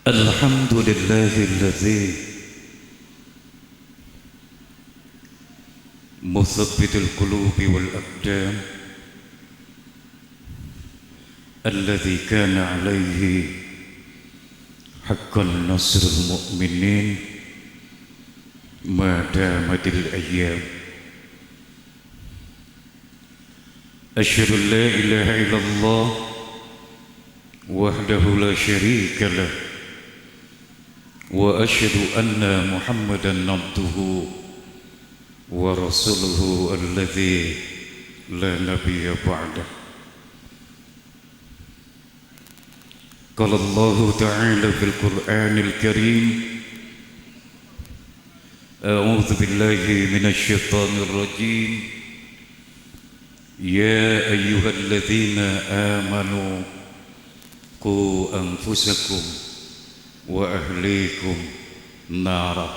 الحمد لله الذي مثبت القلوب والأبدان الذي كان عليه حقا نصر المؤمنين ما دامت الأيام. أشهد أن لا إله إلا الله وحده لا شريك له وأشهد أن محمدًا عبده ورسوله الذي لا نبي بعده. قال الله تعالى في القرآن الكريم: أعوذ بالله من الشيطان الرجيم. يا أيها الذين آمنوا قوا أنفسكم وأهليكم نارا.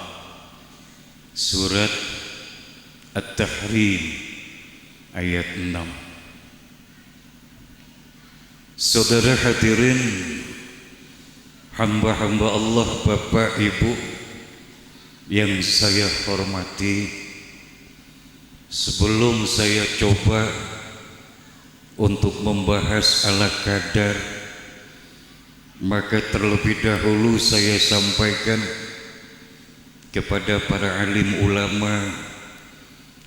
Surat At-Tahrim ayat 6. Saudara hadirin, hamba-hamba Allah, Bapak Ibu yang saya hormati, sebelum saya coba untuk membahas ala kadar, maka terlebih dahulu saya sampaikan kepada para alim ulama,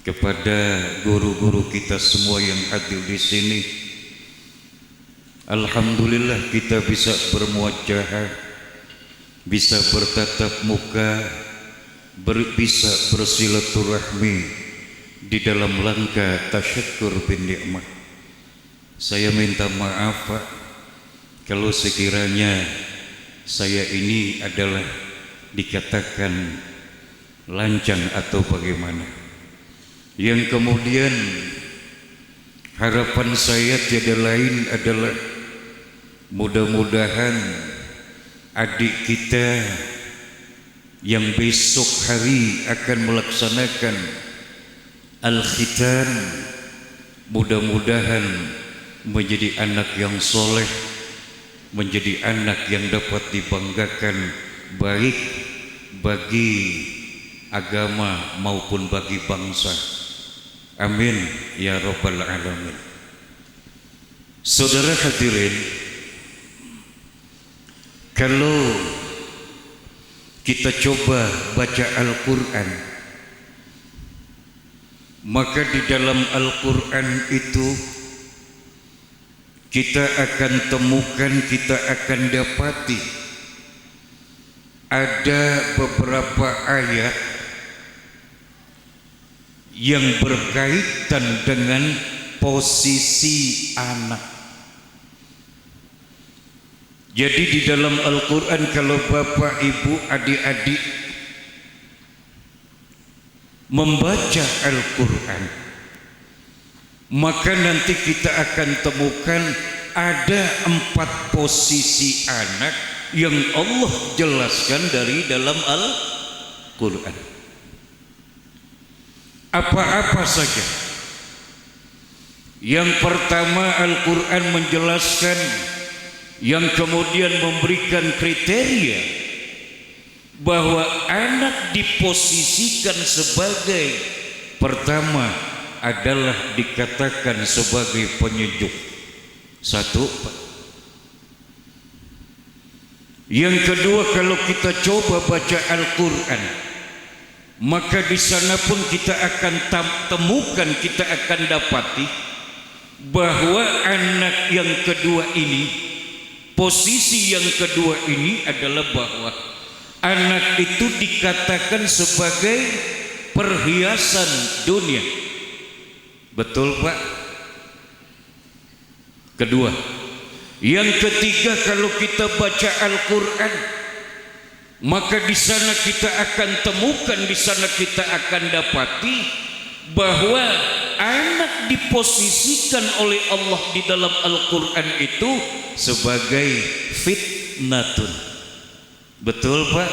kepada guru-guru kita semua yang hadir di sini. Alhamdulillah kita bisa bermuajahah, bisa bertatap muka, bisa bersilaturahmi di dalam langkah tasyakkur bin nikmah. Saya minta maaf Pak, kalau sekiranya saya ini adalah dikatakan lancang atau bagaimana. Yang kemudian harapan saya tiada lain adalah mudah-mudahan adik kita yang besok hari akan melaksanakan al-khitan, mudah-mudahan menjadi anak yang soleh, menjadi anak yang dapat dibanggakan baik bagi agama maupun bagi bangsa. Amin ya rabbal alamin. Saudara hadirin, kalau kita coba baca Al-Quran, maka di dalam Al-Quran itu kita akan temukan, kita akan dapati ada beberapa ayat yang berkaitan dengan posisi anak. Jadi di dalam Al-Quran, kalau Bapak Ibu adik-adik membaca Al-Quran, maka nanti kita akan temukan ada 4 posisi anak yang Allah jelaskan dari dalam Al-Quran. Apa-apa saja. Yang pertama, Al-Quran menjelaskan, yang kemudian memberikan kriteria bahwa anak diposisikan sebagai pertama adalah dikatakan sebagai penyejuk. Satu. Yang kedua, kalau kita coba baca Al-Quran, maka di sana pun kita akan temukan, kita akan dapati bahwa anak yang kedua ini, posisi yang kedua ini adalah bahwa anak itu dikatakan sebagai perhiasan dunia. Betul Pak? Kedua. Yang ketiga, kalau kita baca Al-Quran, maka di sana kita akan temukan, di sana kita akan dapati bahwa anak diposisikan oleh Allah di dalam Al-Quran itu sebagai fitnatun. Betul Pak?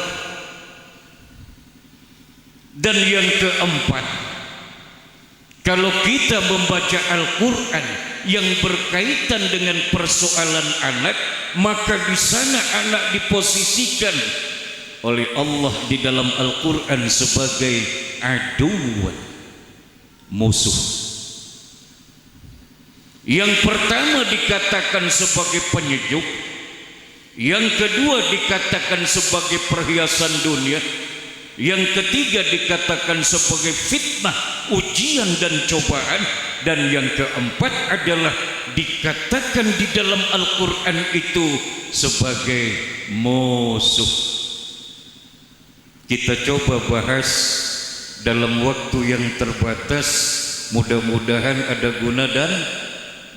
Dan yang keempat, Kalau kita membaca Al-Quran yang berkaitan dengan persoalan anak, maka di sana anak diposisikan oleh Allah di dalam Al-Quran sebagai aduan, musuh. Yang pertama dikatakan sebagai penyejuk, yang kedua dikatakan sebagai perhiasan dunia, yang ketiga dikatakan sebagai fitnah, ujian dan cobaan, dan yang keempat adalah dikatakan di dalam Al-Quran itu sebagai musuh. Kita coba bahas dalam waktu yang terbatas, mudah-mudahan ada guna dan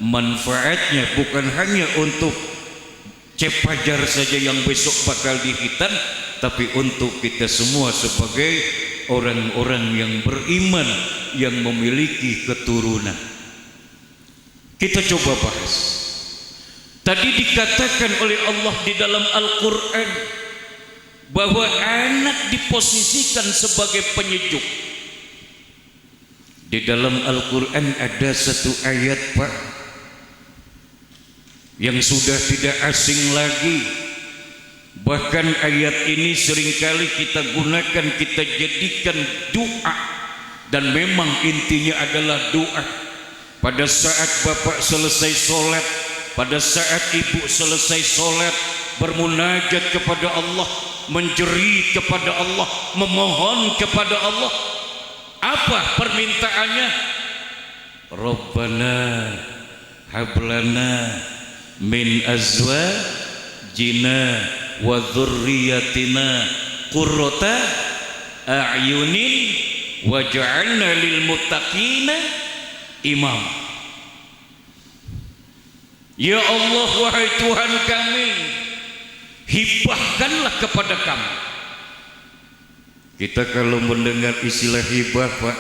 manfaatnya, bukan hanya untuk Cep Fajar saja yang besok bakal dihitan, tapi untuk kita semua sebagai orang-orang yang beriman, yang memiliki keturunan. Kita coba bahas. Tadi dikatakan oleh Allah di dalam Al-Quran bahwa anak diposisikan sebagai penyejuk. Di dalam Al-Quran ada satu ayat, Pak, yang sudah tidak asing lagi. Bahkan ayat ini seringkali kita gunakan, kita jadikan doa, dan memang intinya adalah doa. Pada saat bapak selesai sholat, pada saat ibu selesai sholat, bermunajat kepada Allah, menjerit kepada Allah, memohon kepada Allah. Apa permintaannya? Rabbana hablana min azwajina wa dzurriyyatina qurrata a'yunin waj'alna lil muttaqina imam. Ya Allah, wahai Tuhan kami, hibahkanlah kepada kami. Kita kalau mendengar istilah hibah, Pak,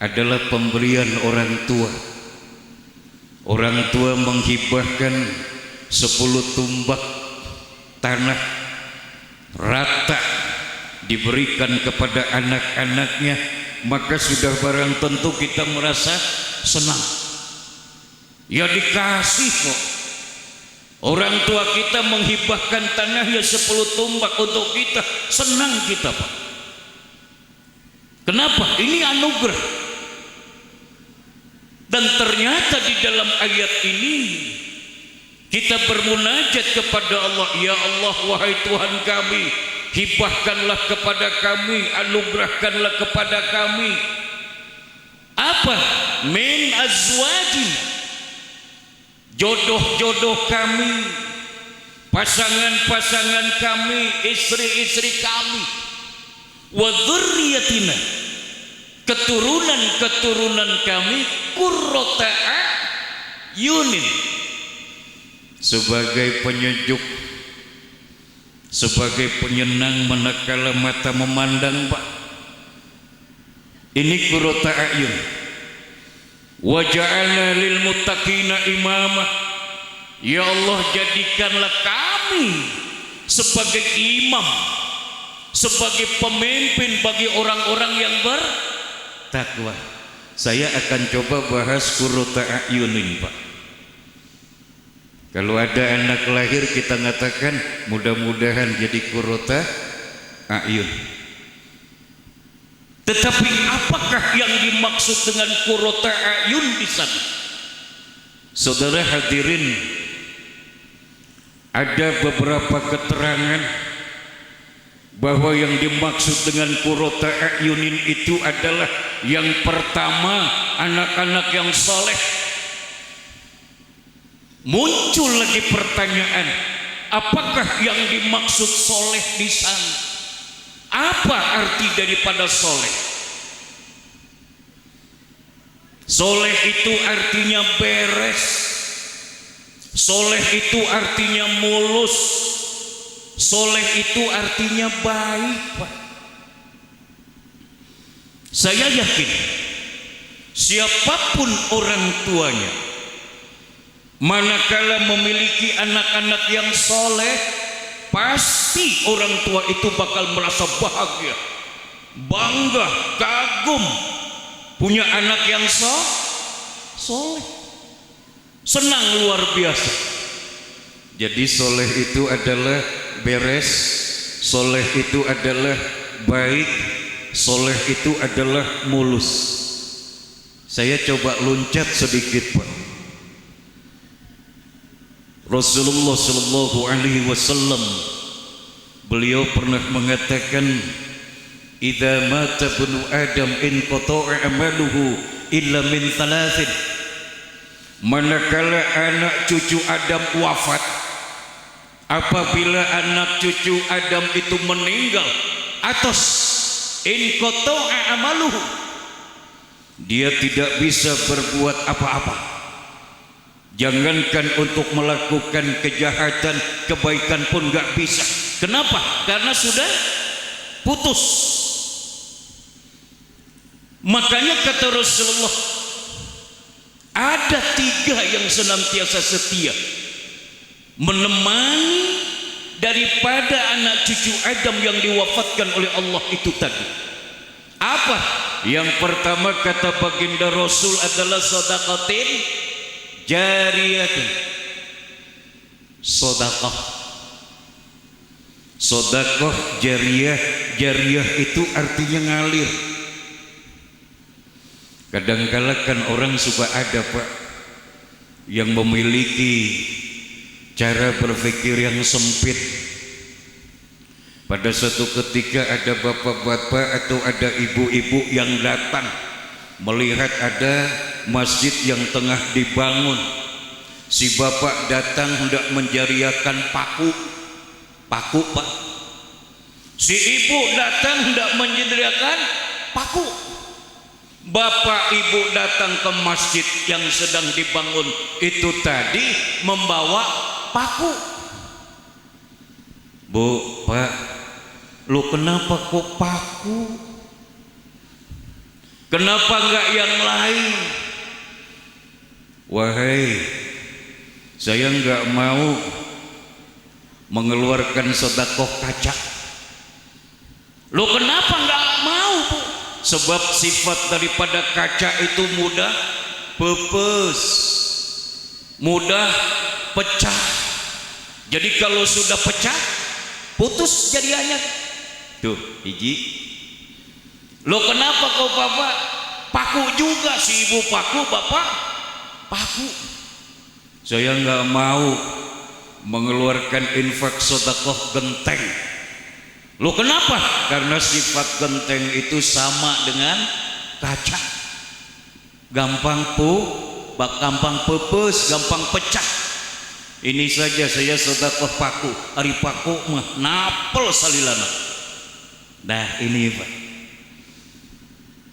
adalah pemberian orang tua. Orang tua menghibahkan 10 tumbak tanah rata, diberikan kepada anak-anaknya, maka sudah barang tentu kita merasa senang. Ya dikasih kok. Orang tua kita menghibahkan tanahnya 10 tumbak untuk kita, senang kita, Pak. Kenapa? Ini anugerah. Dan ternyata di dalam ayat ini kita bermunajat kepada Allah, ya Allah, wahai Tuhan kami, hibahkanlah kepada kami, anugerahkanlah kepada kami. Apa? Min azwajin, jodoh-jodoh kami, pasangan-pasangan kami, istri-istri kami, wa dzurriyyatina, keturunan-keturunan kami, qurrata a'yunin, sebagai penyejuk, sebagai penyenang manakala mata memandang, Pak. Ini qurrata a'yun. Wa ja'alna lil muttaqina imama, ya Allah, jadikanlah kami sebagai imam, sebagai pemimpin bagi orang-orang yang bertakwa. Saya akan coba bahas qurrata a'yunin, Pak. Kalau ada anak lahir kita mengatakan mudah-mudahan jadi qurrata a'yun. Tetapi apakah yang dimaksud dengan qurrata a'yun di sana? Saudara hadirin, ada beberapa keterangan bahwa yang dimaksud dengan qurrata a'yunin itu adalah yang pertama, anak-anak yang saleh. Muncul lagi pertanyaan, apakah yang dimaksud soleh di sana? Apa arti daripada soleh? Soleh itu artinya beres. Soleh itu artinya mulus. Soleh itu artinya baik, Pak. Saya yakin siapapun orang tuanya, manakala memiliki anak-anak yang soleh, pasti orang tua itu bakal merasa bahagia, bangga, kagum punya anak yang soleh, senang luar biasa. Jadi soleh itu adalah beres, soleh itu adalah baik, soleh itu adalah mulus. Saya coba loncat sedikit Pak. Rasulullah Shallallahu Alaihi Wasallam beliau pernah mengatakan, "Idza mata ibnu Adam in qata'a amaluhu illa min thalathin." Manakala anak cucu Adam wafat, apabila anak cucu Adam itu meninggal, atas in qata'a amaluhu, dia tidak bisa berbuat apa-apa. Jangankan untuk melakukan kejahatan, kebaikan pun gak bisa. Kenapa? Karena sudah putus. Makanya kata Rasulullah, ada 3 yang senantiasa setia menemani daripada anak cucu Adam yang diwafatkan oleh Allah itu tadi. Apa? Yang pertama kata baginda Rasul adalah sedekatin jariyatun, sedekah. Sedekah jariyah, jariyah itu artinya ngalir. Kadang-kala kan orang suka ada Pak yang memiliki cara berpikir yang sempit. Pada suatu ketika ada bapak-bapak atau ada ibu-ibu yang datang melihat ada masjid yang tengah dibangun. Si bapak datang hendak menjariakan paku Pak. Si ibu datang hendak menjariakan paku. Bapak ibu datang ke masjid yang sedang dibangun itu tadi membawa paku. Bu, Pak, lu kenapa kok paku? Kenapa enggak yang lain? Wahai, saya enggak mau mengeluarkan sedekah kaca. Lu kenapa enggak mau, Bu? Sebab sifat daripada kaca itu mudah pepes, mudah pecah. Jadi kalau sudah pecah, putus jadiannya. Tuh, hiji. Lo kenapa kau bapak? Paku juga, si ibu paku, bapak paku. Saya nggak mau mengeluarkan infak sedekah genteng. Lo kenapa? Karena sifat genteng itu sama dengan kaca, gampang pepes, gampang pecah. Ini saja saya sedekah paku, hari paku mah napel salilana. Nah ini Pak.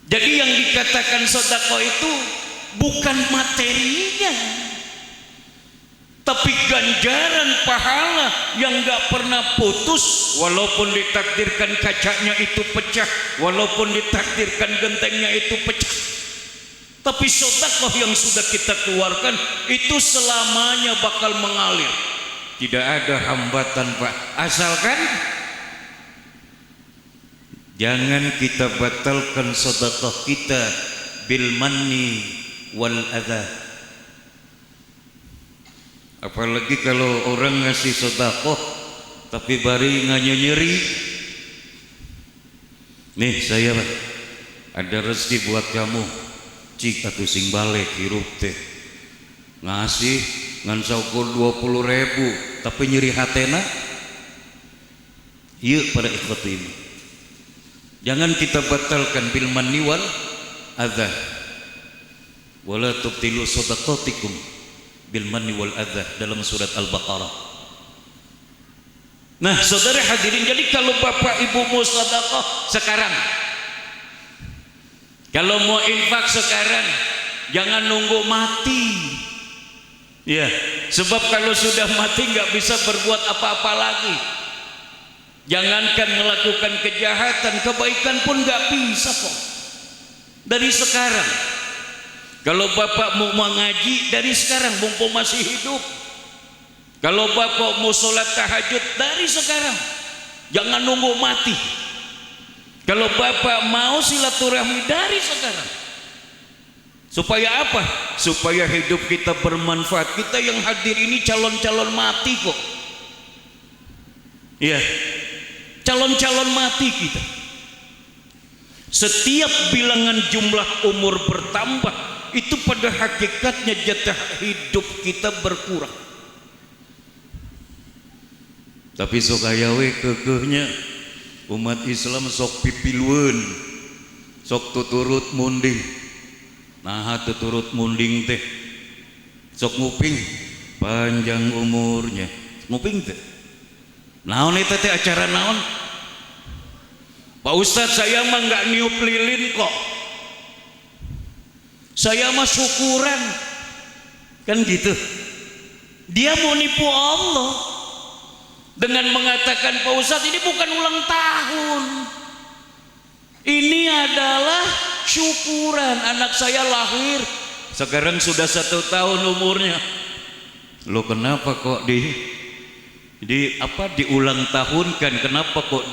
Jadi yang dikatakan sedekah itu bukan materinya, tapi ganjaran pahala yang gak pernah putus. Walaupun ditakdirkan kacanya itu pecah, walaupun ditakdirkan gentengnya itu pecah, tapi sedekah yang sudah kita keluarkan itu selamanya bakal mengalir. Tidak ada hambatan Pak, asalkan jangan kita batalkan sedekah kita bil manni wal adha. Apalagi kalau orang ngasih sedekah tapi bari nyeri. Nih saya Pak, ada rezeki buat kamu, cik atuh sing balik hirup teh ngasih ngan saukur 20.000 tapi nyeri hatena. Yuk pada ikhwat ini, jangan kita batalkan bil manni wal adha. Wala tubtilu shadaqatikum bil manni wal adha dalam surat Al-Baqarah. Nah saudara hadirin, jadi kalau bapak ibu mau sedekah sekarang, kalau mau infak sekarang, jangan nunggu mati. Ya, sebab kalau sudah mati nggak bisa berbuat apa-apa lagi. Jangankan melakukan kejahatan, kebaikan pun nggak bisa kok. Dari sekarang, kalau bapak mau mengaji dari sekarang, mumpung masih hidup. Kalau bapak mau sholat tahajud dari sekarang, jangan nunggu mati. Kalau bapak mau silaturahmi dari sekarang, Supaya apa? Supaya hidup kita bermanfaat. Kita yang hadir ini calon-calon mati kok. Ya, calon-calon mati kita. Setiap bilangan jumlah umur bertambah, itu pada hakikatnya jatah hidup kita berkurang. Tapi sok ayawe kekehnya umat Islam sok pipiluan, sok tuturut munding. Nah tuturut munding teh sok nguping panjang umurnya. Nguping teh naon itu teh acara naon? Pak Ustadz, saya mah nggak niup lilin kok, saya mah syukuran kan gitu. Dia mau nipu Allah dengan mengatakan, Pak Ustadz ini bukan ulang tahun, ini adalah syukuran anak saya lahir sekarang sudah 1 tahun umurnya. Lo kenapa kok diulang tahunkan? Kenapa kok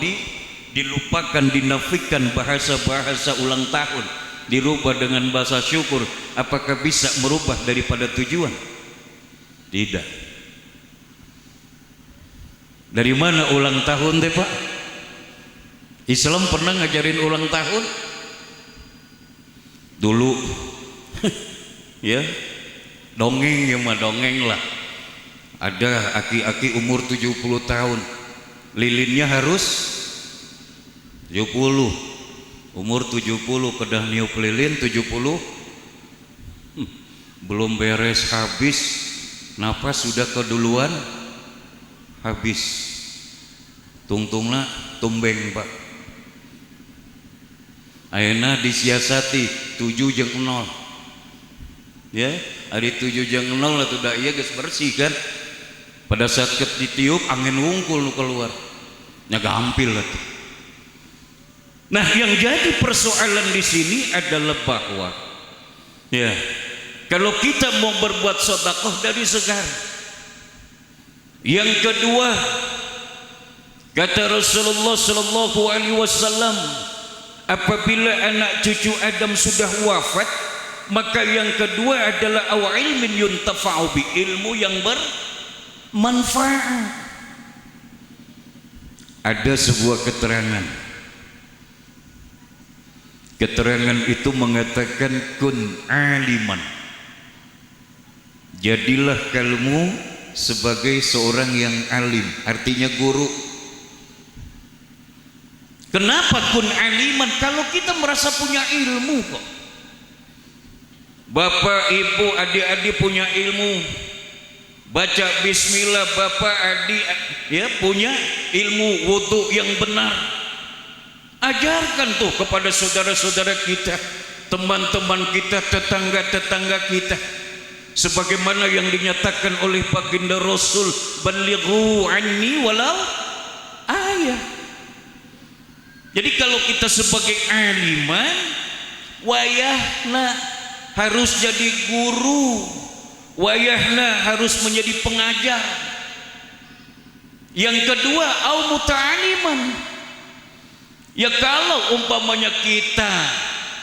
dilupakan, dinafikan bahasa-bahasa ulang tahun, dirubah dengan bahasa syukur? Apakah bisa merubah daripada tujuan? Tidak. Dari mana ulang tahun teh Pak? Islam pernah ngajarin ulang tahun? Dulu ya dongeng, ya mah dongeng lah. Ada aki-aki umur 70 tahun, lilinnya harus 70. Umur 70 kedah niup lilin 70, belum beres habis napas sudah keduluan habis. Tungtungna tumbeng Pak. Ayeuna disiasati 7-0 ya, ada 7-0 lah tuh dah iya geus bersih kan. Pada saat ditiup angin wungkul nu keluar nya gampil lah tuh. Nah yang jadi persoalan di sini adalah bahwa ya kalau kita mau berbuat sedekah dari sekarang. Yang kedua, kata Rasulullah sallallahu alaihi wasallam, apabila anak cucu Adam sudah wafat, maka yang kedua adalah aw ilmin yuntafa'u bi, ilmu yang bermanfaat. Ada sebuah keterangan itu mengatakan kun aliman, jadilah kamu sebagai seorang yang alim, artinya guru. Kenapa kun aliman? Kalau kita merasa punya ilmu kok, bapak ibu adik-adik punya ilmu, baca bismillah, bapak adik ya punya ilmu wudhu yang benar, ajarkan tuh kepada saudara-saudara kita, teman-teman kita, tetangga-tetangga kita, sebagaimana yang dinyatakan oleh baginda Rasul, balighu anni walau ayah. Jadi kalau kita sebagai aliman, wayahna harus jadi guru, wayahna harus menjadi pengajar. Yang kedua, au muta'aliman, ya kalau umpamanya kita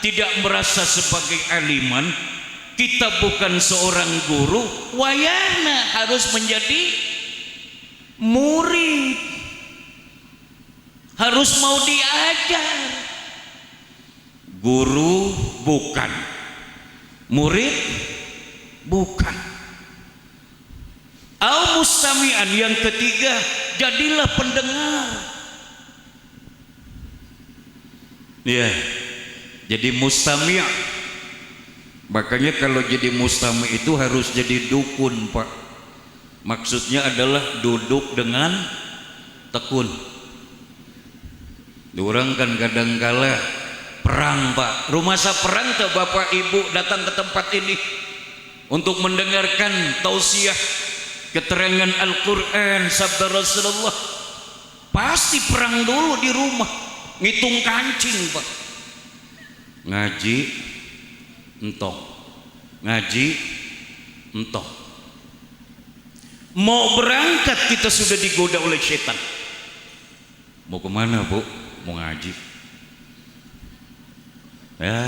tidak merasa sebagai aliman, kita bukan seorang guru, wayahna harus menjadi murid, harus mau diajar. Guru bukan, murid bukan. Au mustami'an, yang ketiga, jadilah pendengar. Ya, jadi mustami'. Makanya kalau jadi mustami' itu harus jadi dukun Pak. Maksudnya adalah duduk dengan tekun. Orang kan kadangkala perang Pak, rumah saya perang tuh bapak ibu datang ke tempat ini untuk mendengarkan tausiah keterangan Al-Quran sabda Rasulullah, pasti perang dulu di rumah, ngitung kancing Pak. Ngaji entong, ngaji entong. Mau berangkat kita sudah digoda oleh setan. Mau kemana Bu? Mau ngaji. Ya,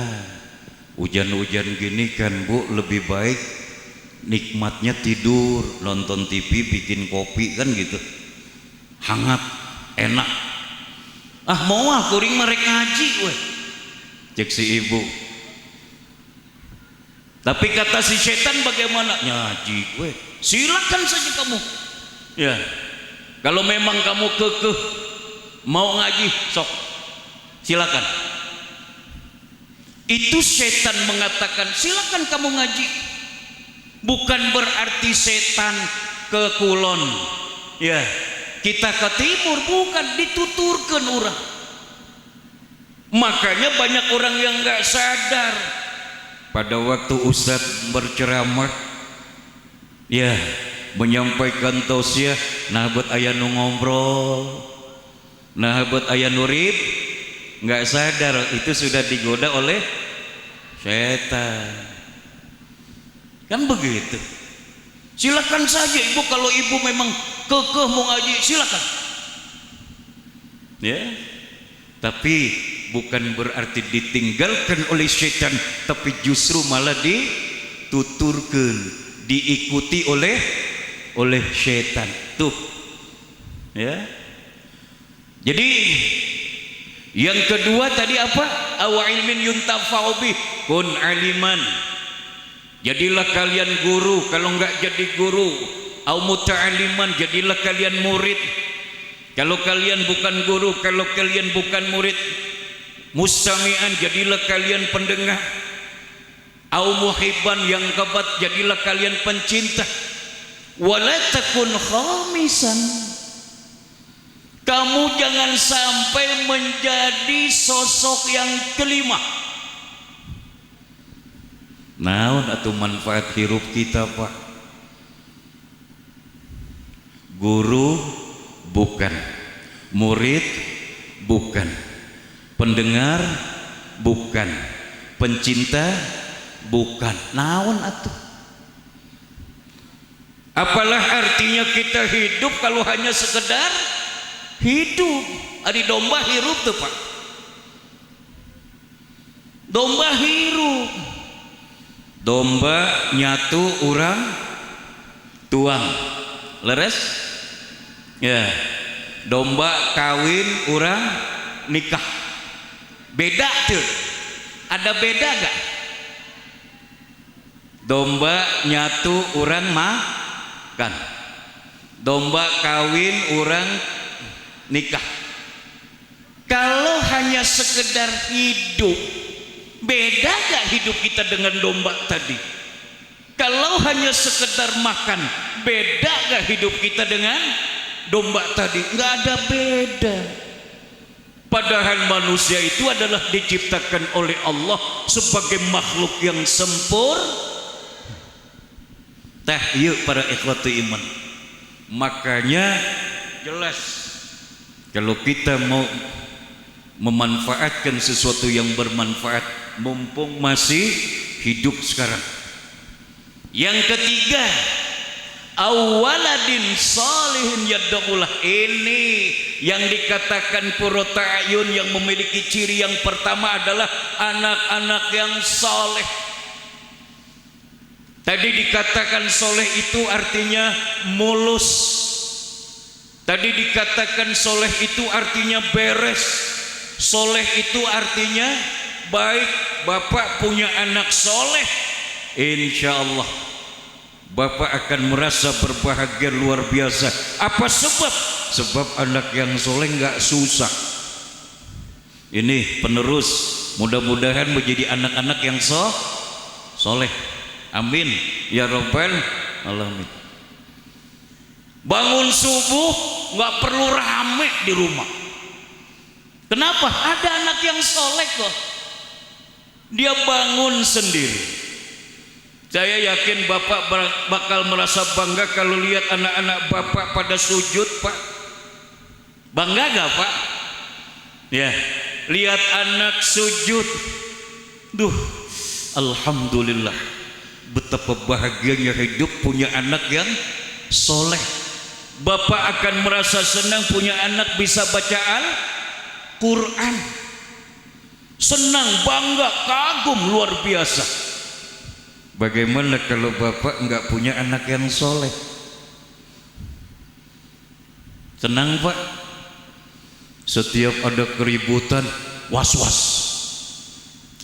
Hujan-hujan gini kan Bu, lebih baik nikmatnya tidur, nonton TV, bikin kopi kan gitu, hangat, enak. Ah mau kuring mereka ngaji weh, cek si ibu. Tapi kata si setan bagaimana? Ngaji weh, silakan saja kamu. Ya, kalau memang kamu kekeh mau ngaji, sok silakan. Itu setan mengatakan silakan kamu ngaji, bukan berarti setan ke kulon ya kita ke timur, bukan, dituturkan orang. Makanya banyak orang yang gak sadar pada waktu Ustadz berceramah ya, menyampaikan tausiah, nah buat ayah nu ngobrol, nah buat ayah nurib, nggak sadar itu sudah digoda oleh setan. Kan begitu. Silakan saja ibu, kalau ibu memang kekeh mau ngaji silakan. Ya. Tapi bukan berarti ditinggalkan oleh setan, tapi justru malah dituturkan, diikuti oleh setan. Tuh. Ya. Jadi yang kedua tadi apa? Aw ilmin yuntafa'u bih, kun aliman. Jadilah kalian guru, kalau enggak jadi guru. Aw muta'aliman, jadilah kalian murid. Kalau kalian bukan guru, kalau kalian bukan murid. Mustami'an, jadilah kalian pendengar. Aw muhibban, yang kebat, jadilah kalian pencinta. Wala takun khamisan, kamu jangan sampai menjadi sosok yang kelima. Naon atau manfaat hirup kita Pak? Guru bukan, murid bukan, pendengar bukan, pencinta bukan. Naon atuh? Apalah artinya kita hidup kalau hanya sekedar hidup? Ari domba hirup tuh Pak, domba hirup, domba nyatu orang tuang leres ya, domba kawin orang nikah, beda tuh, ada beda gak? Domba nyatu orang makan, domba kawin orang nikah. Kalau hanya sekedar hidup, beda gak hidup kita dengan domba tadi? Kalau hanya sekedar makan, beda gak hidup kita dengan domba tadi? Gak ada beda. Padahal manusia itu adalah diciptakan oleh Allah sebagai makhluk yang sempurna. Tah yuk para ikhwatu iman. Makanya jelas kalau kita mau memanfaatkan sesuatu yang bermanfaat, mumpung masih hidup sekarang. Yang ketiga, awaladin salihin yad'ulah, ini yang dikatakan qurrata ayun, yang memiliki ciri yang pertama adalah anak-anak yang saleh. Tadi dikatakan soleh itu artinya mulus. Tadi dikatakan soleh itu artinya beres. Soleh itu artinya baik. Bapak punya anak soleh, insya Allah Bapak akan merasa berbahagia luar biasa. Apa sebab? Sebab anak yang soleh nggak susah. Ini penerus, mudah-mudahan menjadi anak-anak yang soleh. Amin ya Rabbal alamin. Bangun subuh nggak perlu rame di rumah. Kenapa? Ada anak yang soleh kok. Dia bangun sendiri. Saya yakin Bapak bakal merasa bangga kalau lihat anak-anak Bapak pada sujud, Pak. Bangga gak Pak? Ya, lihat anak sujud. Duh, alhamdulillah. Betapa bahagianya hidup punya anak yang soleh. Bapak akan merasa senang punya anak bisa baca Al-Quran. senang, bangga, kagum luar biasa. Bagaimana kalau bapak nggak punya anak yang soleh? Senang pak? Setiap ada keributan, was-was,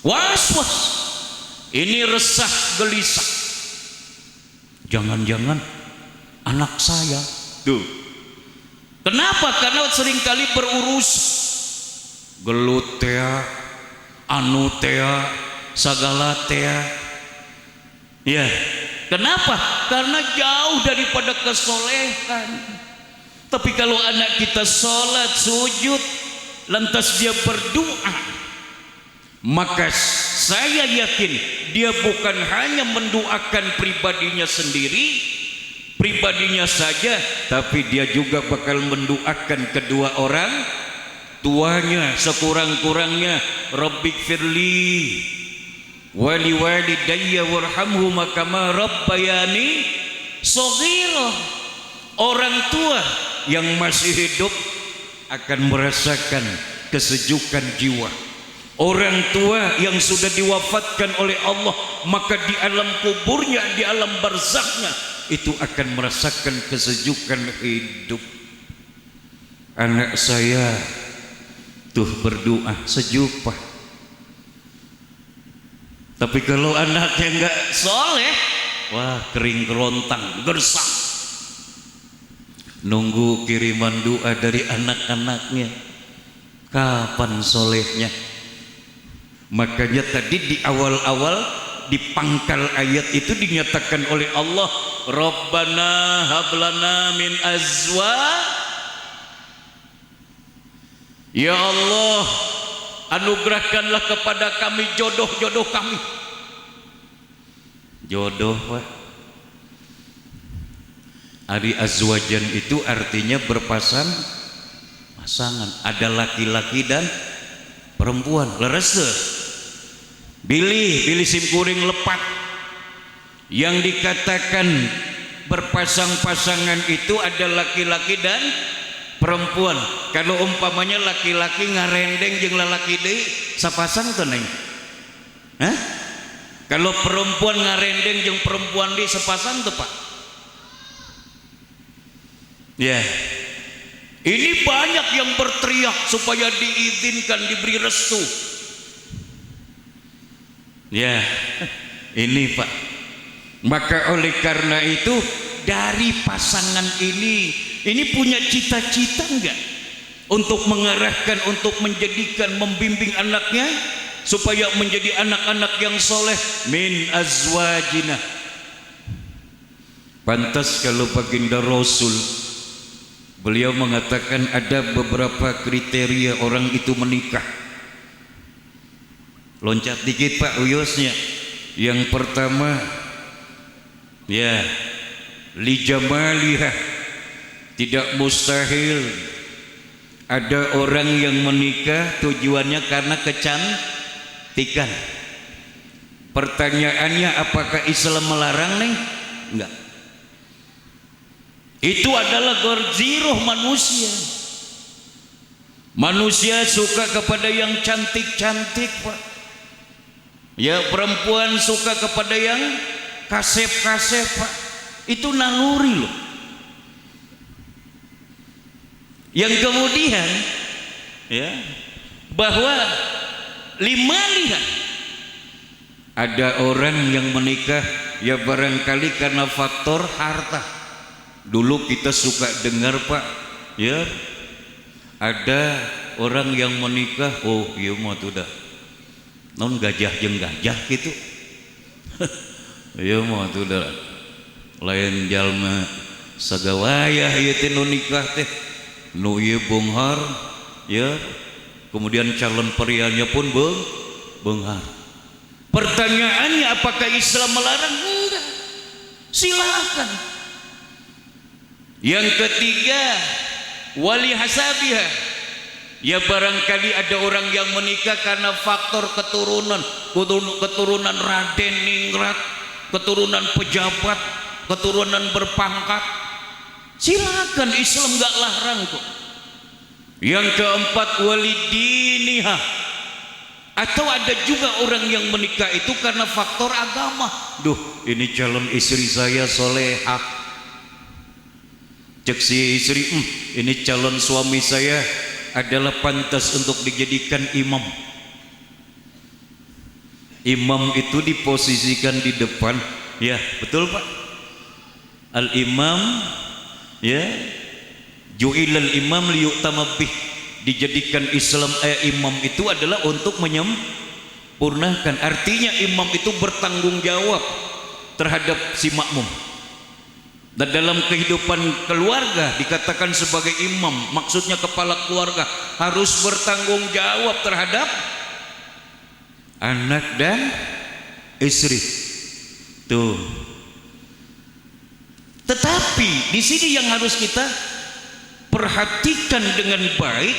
was-was. Ini resah, gelisah. Jangan-jangan anak saya. Tuh. Kenapa? Karena seringkali berurus gelut tea, anu tea, segala tea. Ya, kenapa? Karena jauh daripada kesolehan. Tapi kalau anak kita sholat, sujud, lantas dia berdoa, maka saya yakin dia bukan hanya mendoakan pribadinya sendiri, pribadinya saja, tapi dia juga bakal mendoakan kedua orang tuanya. Sekurang-kurangnya Rabbik firli wali walidayya warhamhuma kama rabbayani shaghira. Orang tua yang masih hidup akan merasakan kesejukan jiwa. Orang tua yang sudah diwafatkan oleh Allah, maka di alam kuburnya, di alam barzakhnya, itu akan merasakan kesejukan hidup. Anak saya tuh berdoa sejuk pak. Tapi kalau anaknya enggak soleh, wah kering kerontang, gersang. Nunggu kiriman doa dari anak-anaknya, kapan solehnya? Makanya tadi di awal-awal di pangkal ayat itu dinyatakan oleh Allah, Rabbana hablana min azwa. Ya Allah, anugerahkanlah kepada kami jodoh-jodoh kami. Jodoh pak. Ari azwajan itu artinya pasangan. Ada laki-laki dan perempuan. Leres deh. Bilih simkuring lepat. Yang dikatakan berpasang-pasangan itu ada laki-laki dan perempuan. Kalau umpamanya laki-laki ngarendeng jeung lalaki deui, sapasang tuh neng? Hah? Kalau perempuan ngarendeng jeung perempuan deui sapasang tuh pak? Ya, ini banyak yang berteriak supaya diizinkan, diberi restu. Ya, ini pak. Maka oleh karena itu dari pasangan ini punya cita-cita enggak untuk mengarahkan, untuk menjadikan, membimbing anaknya supaya menjadi anak-anak yang soleh. Min azwajina. Pantas kalau baginda Rasul, beliau mengatakan ada beberapa kriteria orang itu menikah. Loncat dikit pak uyusnya. Yang pertama, ya, li jamaliha. Tidak mustahil ada orang yang menikah tujuannya karena kecantikan. Pertanyaannya, apakah Islam melarang neng? Enggak. Itu adalah gorziroh manusia. Manusia suka kepada yang cantik-cantik pak. Ya, perempuan suka kepada yang kasep-kasep pak. Itu naluri loh. Yang kemudian ya, bahwa lihat ada orang yang menikah ya barangkali karena faktor harta. Dulu kita suka dengar pak, ya ada orang yang menikah, oh iya mah tuh dah non gajah jeung gajah gitu. Iya mah tuh dah lain jalma sagawaya ieu teh nu nikah teh nu ieu beunghar ya, kemudian calon prianya pun beunghar. Pertanyaannya, apakah Islam melarang? Enggak, silakan. Yang ketiga, wali hasabiha. Ya barangkali ada orang yang menikah karena faktor keturunan Raden Ningrat, keturunan pejabat, keturunan berpangkat. Silakan, Islam gak larang kok. Yang keempat, walidiniha. Atau ada juga orang yang menikah itu karena faktor agama. Duh, ini calon istri saya solehah. Cek si istri, ini calon suami saya adalah pantas untuk dijadikan imam. Imam itu diposisikan di depan, ya betul Pak. Al imam, ya, ju'ilal imam liyu'tama bih. Dijadikan imam itu adalah untuk menyempurnakan. Artinya imam itu bertanggung jawab terhadap si makmum. Dan dalam kehidupan keluarga dikatakan sebagai imam, maksudnya kepala keluarga harus bertanggung jawab terhadap anak dan istri. Tuh. Tetapi di sini yang harus kita perhatikan dengan baik,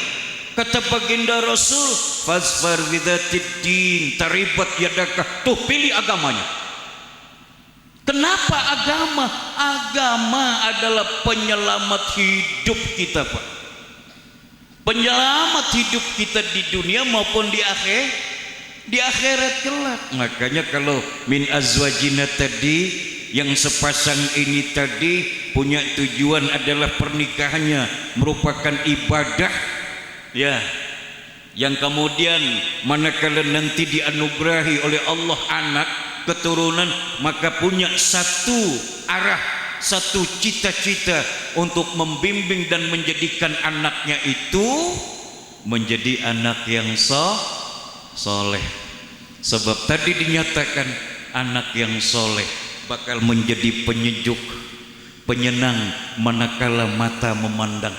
kata baginda Rasul, fasfar bidzatid din taribat yadakah. Tuh, pilih agamanya. Kenapa agama? Agama adalah penyelamat hidup kita, Pak. Penyelamat hidup kita di dunia maupun di akhirat kelak. Makanya kalau min azwajina tadi, yang sepasang ini tadi punya tujuan adalah pernikahannya merupakan ibadah, ya, yang kemudian manakala nanti dianugerahi oleh Allah anak keturunan, maka punya satu arah, satu cita-cita untuk membimbing dan menjadikan anaknya itu menjadi anak yang soleh. Sebab tadi dinyatakan anak yang soleh bakal menjadi penyejuk, penyenang manakala mata memandang.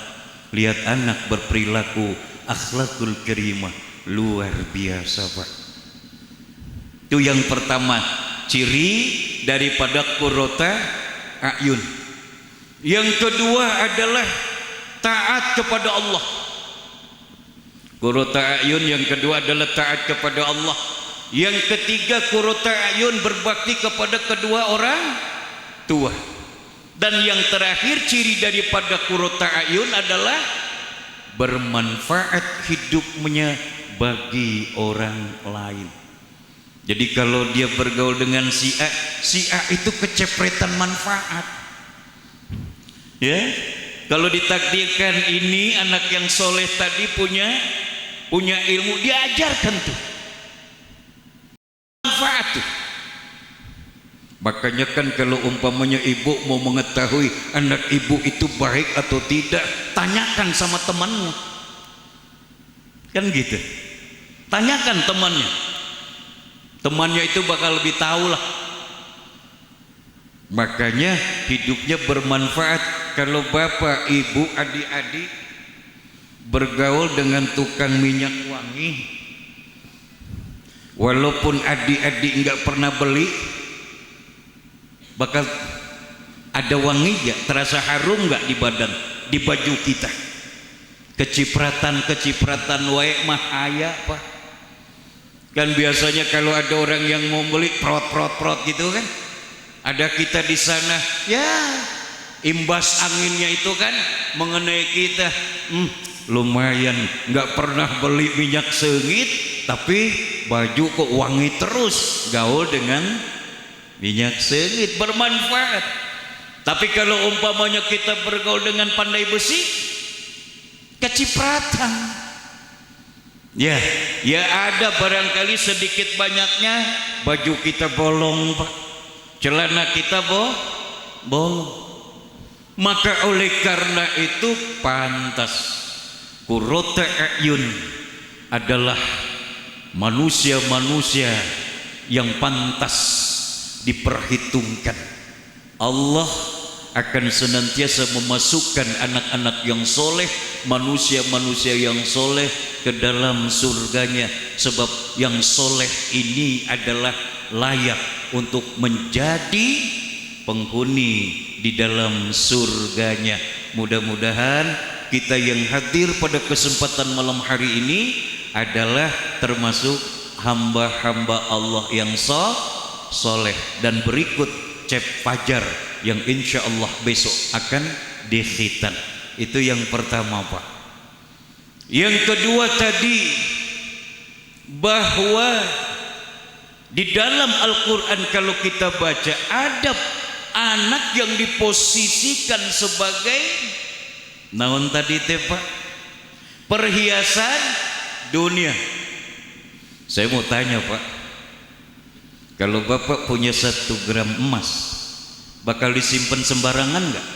Lihat anak berperilaku akhlakul karimah, luar biasa Pak. Itu yang pertama, ciri daripada qurrata a'yun. Yang kedua adalah taat kepada Allah. Qurrata a'yun yang kedua adalah taat kepada Allah. Yang ketiga, qurrata a'yun berbakti kepada kedua orang tua. Dan yang terakhir, ciri daripada qurrata a'yun adalah bermanfaat hidupnya bagi orang lain. Jadi kalau dia bergaul dengan si A itu kecepretan manfaat. Ya, kalau ditakdirkan ini anak yang soleh tadi punya ilmu, diajarkan tuh manfaat tuh. Makanya kan kalau umpamanya ibu mau mengetahui anak ibu itu baik atau tidak, tanyakan sama temannya. Kan gitu. Tanyakan temannya. Temannya itu bakal lebih tahu lah. Makanya hidupnya bermanfaat. Kalau bapak, ibu, adik-adik bergaul dengan tukang minyak wangi, walaupun adik-adik nggak pernah beli, bakal ada wangi gak? Terasa harum gak di badan, di baju kita? Kecipratan wae mah aya Pak. Kan biasanya kalau ada orang yang mau beli prot gitu kan, ada kita di sana, ya imbas anginnya itu kan mengenai kita. Lumayan, nggak pernah beli minyak sengit, tapi baju kok wangi terus. Gaul dengan minyak sengit bermanfaat. Tapi kalau umpamanya kita bergaul dengan pandai besi, kecipratan. Ya ada barangkali sedikit banyaknya baju kita bolong Pak, celana kita bolong. Maka oleh karena itu pantas qurrata a'yun adalah manusia-manusia yang pantas diperhitungkan. Allah akan senantiasa memasukkan anak-anak yang soleh, manusia-manusia yang soleh ke dalam surganya. Sebab yang soleh ini adalah layak untuk menjadi penghuni di dalam surganya. Mudah-mudahan kita yang hadir pada kesempatan malam hari ini adalah termasuk hamba-hamba Allah yang soleh. Dan berikut cep fajar yang insya Allah besok akan dikhitan. Itu yang pertama Pak. Yang kedua tadi bahwa di dalam Al-Quran kalau kita baca ada anak yang diposisikan sebagai naon tadi teh Pak, perhiasan dunia. Saya mau tanya Pak, kalau Bapak punya 1 gram emas bakal disimpan sembarangan nggak?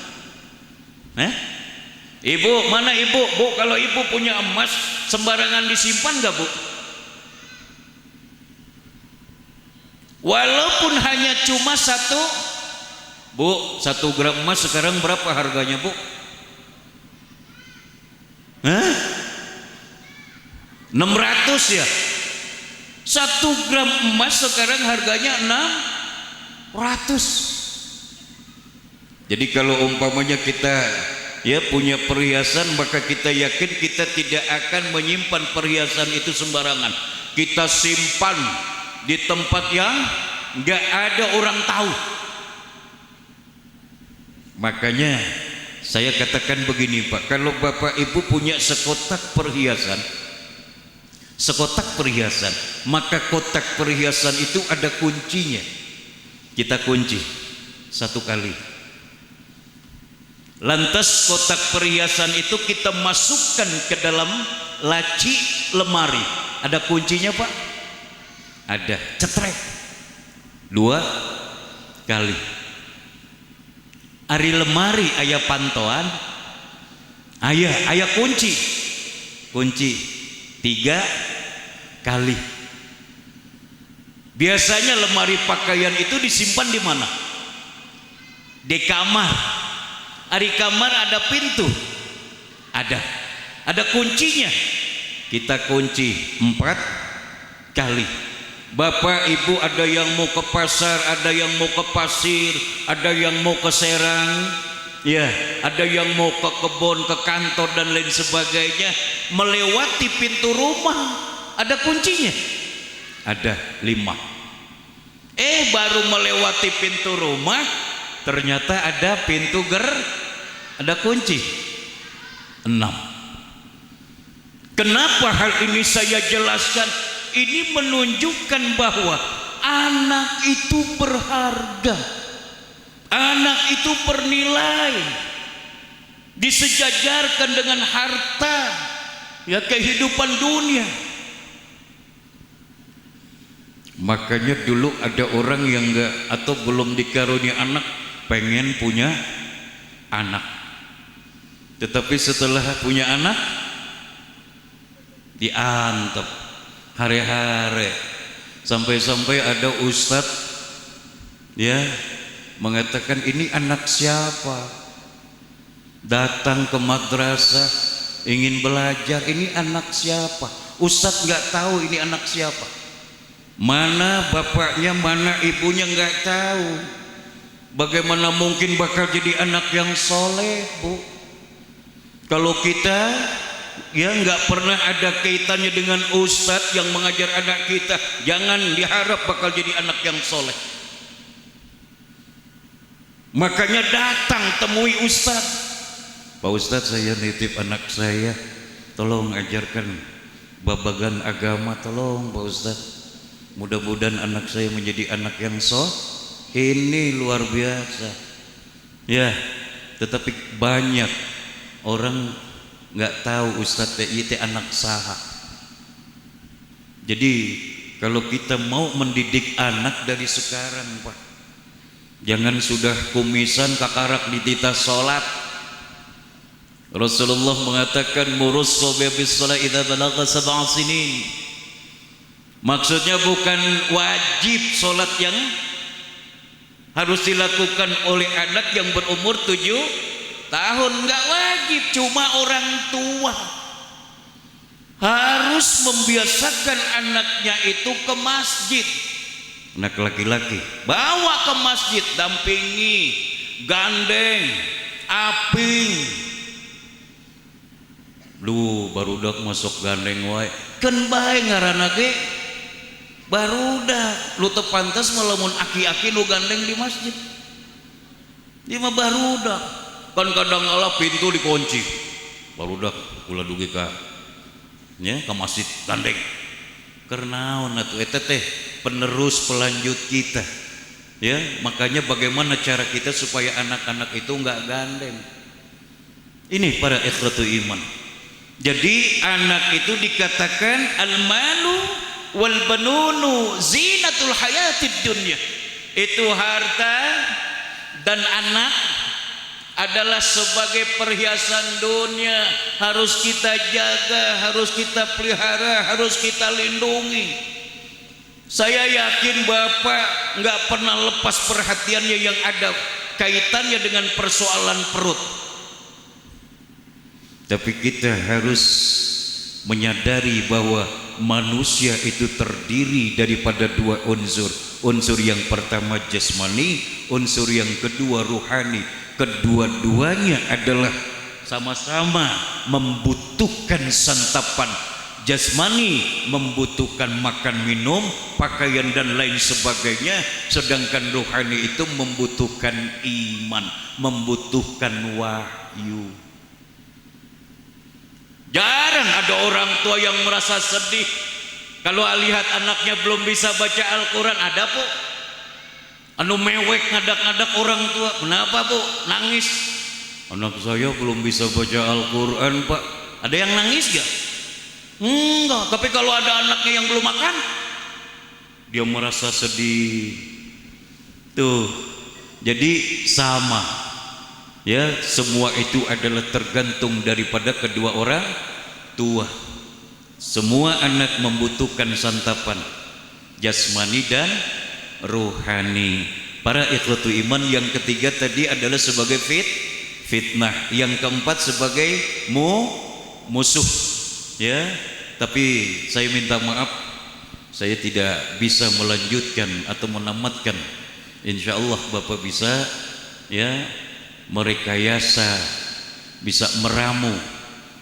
Ibu, mana ibu? Bu, kalau ibu punya emas sembarangan disimpan nggak Bu? Walaupun hanya cuma 1, Bu, 1 gram emas sekarang berapa harganya Bu? 600 ya? 1 gram emas sekarang harganya 600. Jadi kalau umpamanya kita ya punya perhiasan, maka kita yakin kita tidak akan menyimpan perhiasan itu sembarangan. Kita simpan di tempat yang nggak ada orang tahu. Makanya saya katakan begini Pak, kalau Bapak Ibu punya sekotak perhiasan, maka kotak perhiasan itu ada kuncinya. Kita kunci 1 kali. Lantas kotak perhiasan itu kita masukkan ke dalam laci lemari. Ada kuncinya Pak? Ada. Cetrek 2 kali. Ari lemari aya pantoan, aya kunci 3 kali. Biasanya lemari pakaian itu disimpan di mana? Di kamar. Ari kamar ada pintu, ada kuncinya. Kita kunci 4 kali. Bapak Ibu ada yang mau ke pasar, ada yang mau ke pasir, ada yang mau ke Serang, ya, ada yang mau ke kebun, ke kantor dan lain sebagainya. Melewati pintu rumah ada kuncinya, ada 5. Baru melewati pintu rumah ternyata ada pintu ada kunci 6. Kenapa hal ini saya jelaskan? Ini menunjukkan bahwa anak itu berharga, anak itu bernilai, disejajarkan dengan harta, ya, kehidupan dunia. Makanya dulu ada orang yang enggak atau belum dikarunia anak, pengen punya anak, tetapi setelah punya anak diantep hari-hari, sampai-sampai ada ustadz ya mengatakan, ini anak siapa? Datang ke madrasah ingin belajar, ini anak siapa? Ustadz nggak tahu ini anak siapa, mana bapaknya, mana ibunya, nggak tahu. Bagaimana mungkin bakal jadi anak yang soleh Bu? Kalau kita ya nggak pernah ada kaitannya dengan ustadz yang mengajar anak kita, jangan diharap bakal jadi anak yang soleh. Makanya datang temui ustadz, Pak Ustadz, saya nitip anak saya, tolong ajarkan babagan agama, tolong Pak Ustadz, mudah-mudahan anak saya menjadi anak yang soleh. Ini luar biasa ya, tetapi banyak orang nggak tahu Ustadz itu anak saha. Jadi kalau kita mau mendidik anak dari sekarang Pak, jangan sudah kumisan kakarak ditita sholat. Rasulullah mengatakan murus bis sholat idza balagha 7 sinin. Maksudnya bukan wajib sholat yang harus dilakukan oleh anak yang berumur 7 tahun, nggak wajib, cuma orang tua harus membiasakan anaknya itu ke masjid. Anak laki-laki bawa ke masjid, dampingi, gandeng, aping. Lu barudak masuk gandeng wae, kan bae ngaranna ge barudak. Lu teu pantes melamun aki-aki lu gandeng di masjid. Dia mah barudak. Kan kadang kala pintu dikunci, barudak kula dugi ka nya ke masjid gandeng. Karena atuh eta teh penerus pelanjut kita. Ya, makanya bagaimana cara kita supaya anak-anak itu enggak gandeng. Ini para ikhwatul iman. Jadi anak itu dikatakan al-malu wal banunu zinatul hayatid dunya. Itu harta dan anak adalah sebagai perhiasan dunia, harus kita jaga, harus kita pelihara, harus kita lindungi. Saya yakin Bapak nggak pernah lepas perhatiannya yang ada kaitannya dengan persoalan perut. Tapi kita harus menyadari bahwa manusia itu terdiri daripada dua unsur. Unsur yang pertama jasmani, unsur yang kedua ruhani. Kedua-duanya adalah sama-sama membutuhkan santapan. Jasmani membutuhkan makan minum, pakaian dan lain sebagainya, sedangkan rohani itu membutuhkan iman, membutuhkan wahyu. Jarang ada orang tua yang merasa sedih kalau lihat anaknya belum bisa baca Al-Quran. Ada po anu mewek ngadak-ngadak orang tua. Kenapa po nangis? Anak saya belum bisa baca Al-Quran Pak. Ada yang nangis gak? Enggak. Tapi kalau ada anaknya yang belum makan, dia merasa sedih. Tuh, jadi sama ya, semua itu adalah tergantung daripada kedua orang tua. Semua anak membutuhkan santapan jasmani dan rohani. Para ikhwatul iman, yang ketiga tadi adalah sebagai fitnah, yang keempat sebagai musuh ya. Tapi saya minta maaf, saya tidak bisa melanjutkan atau menamatkan. Insya Allah Bapak bisa ya merekayasa, bisa meramu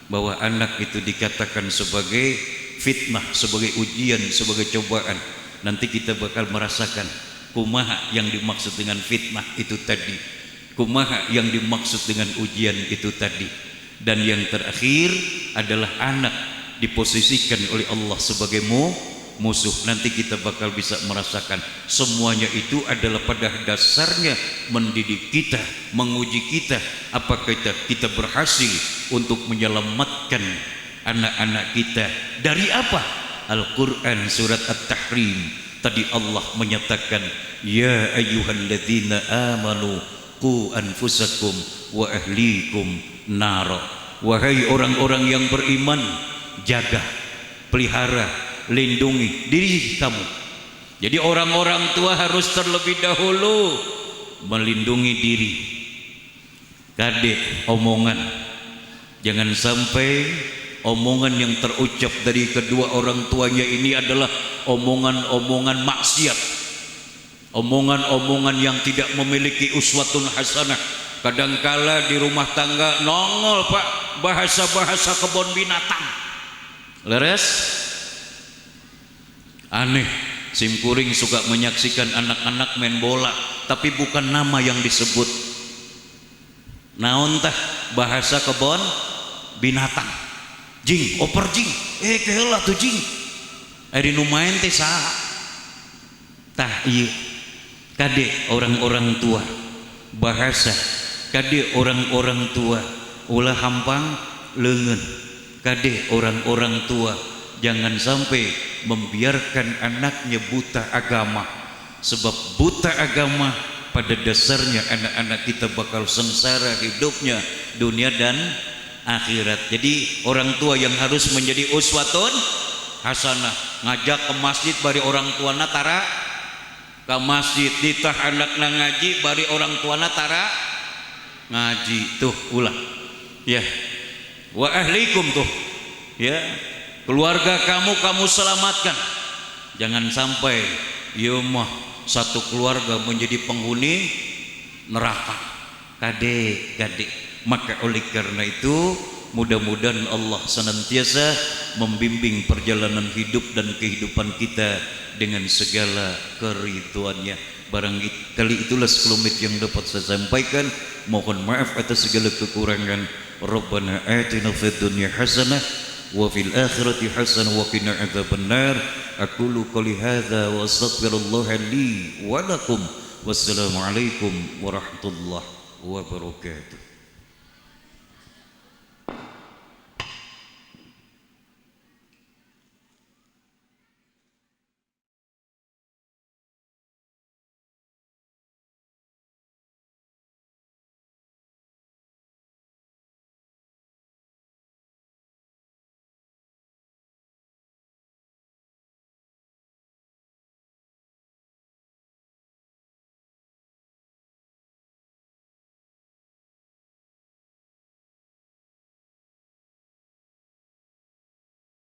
bahwa anak itu dikatakan sebagai fitnah, sebagai ujian, sebagai cobaan. Nanti kita bakal merasakan kumaha yang dimaksud dengan fitnah itu tadi, kumaha yang dimaksud dengan ujian itu tadi. Dan yang terakhir adalah anak diposisikan oleh Allah sebagai musuh. Nanti kita bakal bisa merasakan semuanya itu adalah pada dasarnya mendidik kita, menguji kita apakah kita berhasil untuk menyelamatkan anak-anak kita dari apa? Al-Quran surat At-Tahrim tadi Allah menyatakan ya ayyuhalladzina amanu qu anfusakum wa ahlikum nara. Wahai orang-orang yang beriman, jaga, pelihara, lindungi diri kamu. Jadi orang-orang tua harus terlebih dahulu melindungi diri. Kadek omongan, jangan sampai omongan yang terucap dari kedua orang tuanya ini adalah omongan-omongan maksiat, omongan-omongan yang tidak memiliki uswatun hasanah. Kadangkala di rumah tangga nongol Pak bahasa-bahasa kebun binatang. Leres? Aneh, simkuring suka menyaksikan anak-anak main bola, tapi bukan nama yang disebut. Naon tah bahasa kebon binatang. Jing, oper jing, keheula tuh jing. Ari nu main teh saha? Tah ieu kade orang-orang tua bahasa, kade orang-orang tua ulah hampang leungeun. Kade orang-orang tua jangan sampai membiarkan anaknya buta agama, sebab buta agama pada dasarnya anak-anak kita bakal sengsara hidupnya dunia dan akhirat. Jadi orang tua yang harus menjadi uswatun hasanah, ngajak ke masjid bari orang tua tara ke masjid, ditah anakna ngaji bari orang tua tara ngaji. Tuh ulah ya, wa ahlikum tuh ya, keluarga kamu selamatkan. Jangan sampai ya mah satu keluarga menjadi penghuni neraka. Kade. Maka oleh karena itu mudah-mudahan Allah senantiasa membimbing perjalanan hidup dan kehidupan kita dengan segala keridhoannya. Barangkali itulah sekelumit yang dapat saya sampaikan. Mohon maaf atas segala kekurangan. Rabbana atina fid dunya hasanah wa fil akhirati hasanah wa qina adzabannar. Aqulu qouli hadza wa astaghfirullah li wa lakum. Wassalamu alaikum warahmatullahi wabarakatuh.